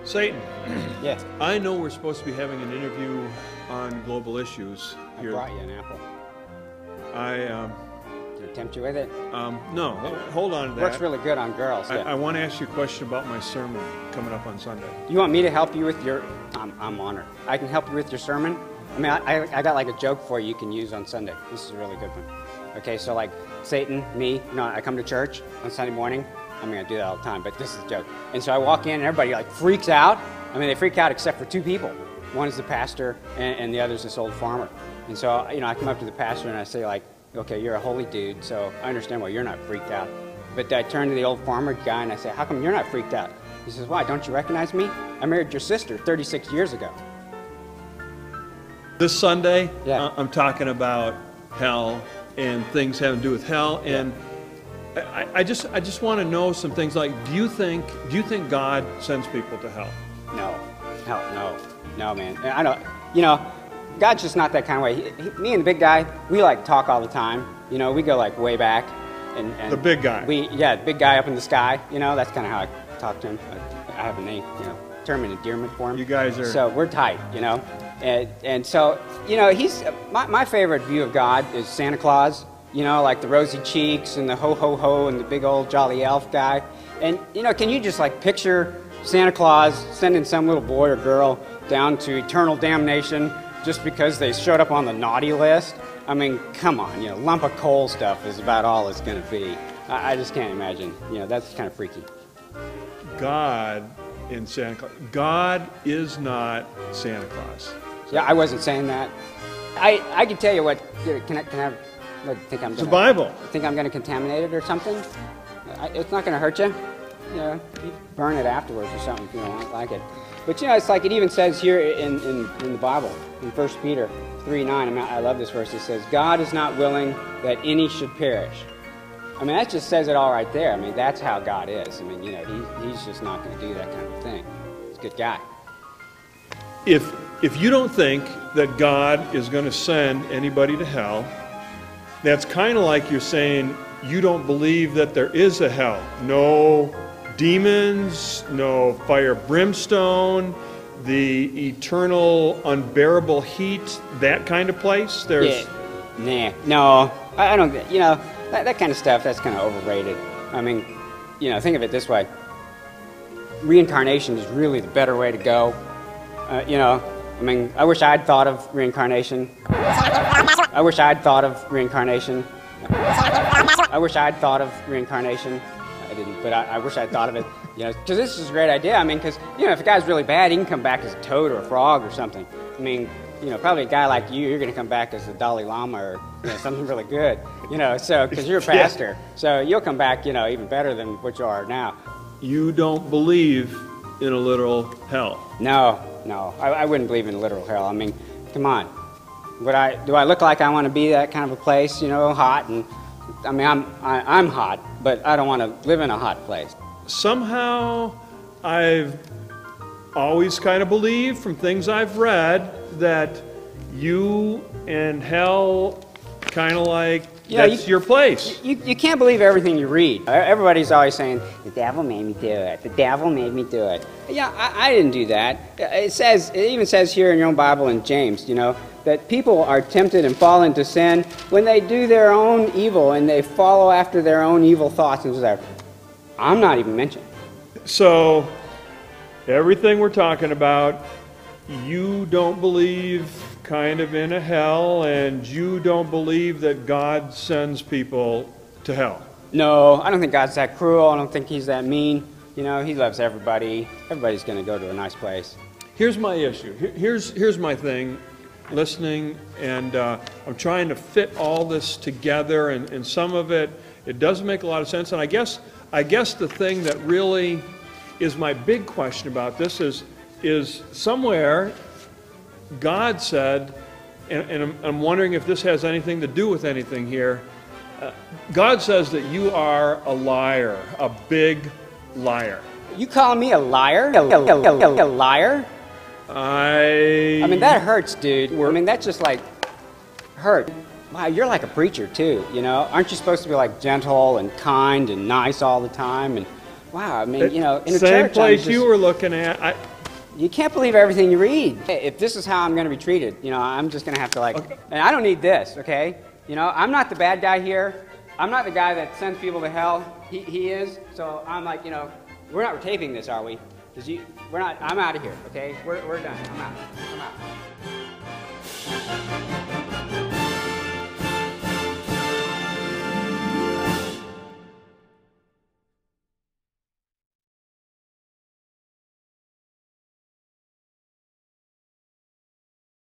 Satan. Yes. I know we're supposed to be having an interview on global issues here. I brought you an apple. Did it tempt you with it? No, hold on to that. Works really good on girls. Yeah. I want to ask you a question about my sermon coming up on Sunday. You want me to help you with your... I'm honored. I can help you with your sermon. I mean, I got like a joke for you you can use on Sunday. This is a really good one. Okay, so like Satan, me, I come to church on Sunday morning. I mean, I do that all the time, but this is a joke. And so I walk in and everybody like freaks out. I mean, they freak out except for two people. One is the pastor and the other is this old farmer. And so, I come up to the pastor and I say like, okay, you're a holy dude, so I understand why you're not freaked out. But I turn to the old farmer guy and I say, how come you're not freaked out? He says, why, don't you recognize me? I married your sister 36 years ago. This Sunday, yeah. I'm talking about hell and things having to do with hell. And I just want to know some things like, do you think God sends people to hell? No. Hell, no, man. I don't, God's just not that kind of way. Me and the big guy, we like talk all the time. We go like way back. And the big guy. The big guy up in the sky. That's kind of how I talk to him. I have a name, term and endearment for him. You guys are. So we're tight, And so, he's, my favorite view of God is Santa Claus. Like the rosy cheeks and the ho-ho-ho and the big old jolly elf guy. And, can you just like picture Santa Claus sending some little boy or girl down to eternal damnation just because they showed up on the naughty list? I mean, come on, lump of coal stuff is about all it's going to be. I just can't imagine. That's kind of freaky. God in Santa Claus. God is not Santa Claus. Yeah, I wasn't saying that. I can tell you what, can I think I'm the Bible. Think I'm going to contaminate it or something? It's not going to hurt you. You burn it afterwards or something if you don't like it. But it's like it even says here in the Bible, in 1 Peter 3:9. I love this verse. It says, God is not willing that any should perish. I mean, that just says it all right there. I mean, that's how God is. I mean, he's just not going to do that kind of thing. He's a good guy. If you don't think that God is going to send anybody to hell, that's kind of like you're saying you don't believe that there is a hell. No demons, no fire brimstone, the eternal unbearable heat, that kind of place. There's no, I don't. That kind of stuff. That's kind of overrated. I mean, think of it this way: reincarnation is really the better way to go. I mean, I wish I'd thought of reincarnation. I wish I'd thought of reincarnation. I wish I'd thought of reincarnation. I didn't, but I wish I'd thought of it. Because this is a great idea. I mean, because if a guy's really bad, he can come back as a toad or a frog or something. I mean, probably a guy like you're going to come back as the Dalai Lama or something really good. So because you're a pastor, so you'll come back, even better than what you are now. You don't believe in a literal hell? No, I wouldn't believe in literal hell. I mean, come on. Do I look like I want to be that kind of a place? Hot and I mean, I'm hot, but I don't want to live in a hot place. Somehow, I've always kind of believed from things I've read that you and hell kind of like that's your place. You can't believe everything you read. Everybody's always saying, the devil made me do it. The devil made me do it. Yeah, I didn't do that. It even says here in your own Bible in James, that people are tempted and fall into sin when they do their own evil and they follow after their own evil thoughts and desires. I'm not even mentioned. So, everything we're talking about, you don't believe kind of in a hell, and you don't believe that God sends people to hell. No, I don't think God's that cruel. I don't think he's that mean. He loves everybody. Everybody's going to go to a nice place. Here's my issue. Here's my thing. Listening, and I'm trying to fit all this together, and some of it doesn't make a lot of sense. And I guess the thing that really is my big question about this is somewhere God said, and I'm wondering if this has anything to do with anything here. God says that you are a liar, a big liar. You calling me a liar? A liar? I mean, that hurts, dude. I mean, that just like hurt. Wow, you're like a preacher too, you know? Aren't you supposed to be like gentle and kind and nice all the time? And wow, I mean, you know, in a same church, place you were looking at. You can't believe everything you read. If this is how I'm going to be treated, you know, I'm just going to have to like, and I don't need this, okay? You know, I'm not the bad guy here. I'm not the guy that sends people to hell. He is. So I'm like, you know, we're not taping this, are we? Because we're not. I'm out of here, okay? We're done. I'm out.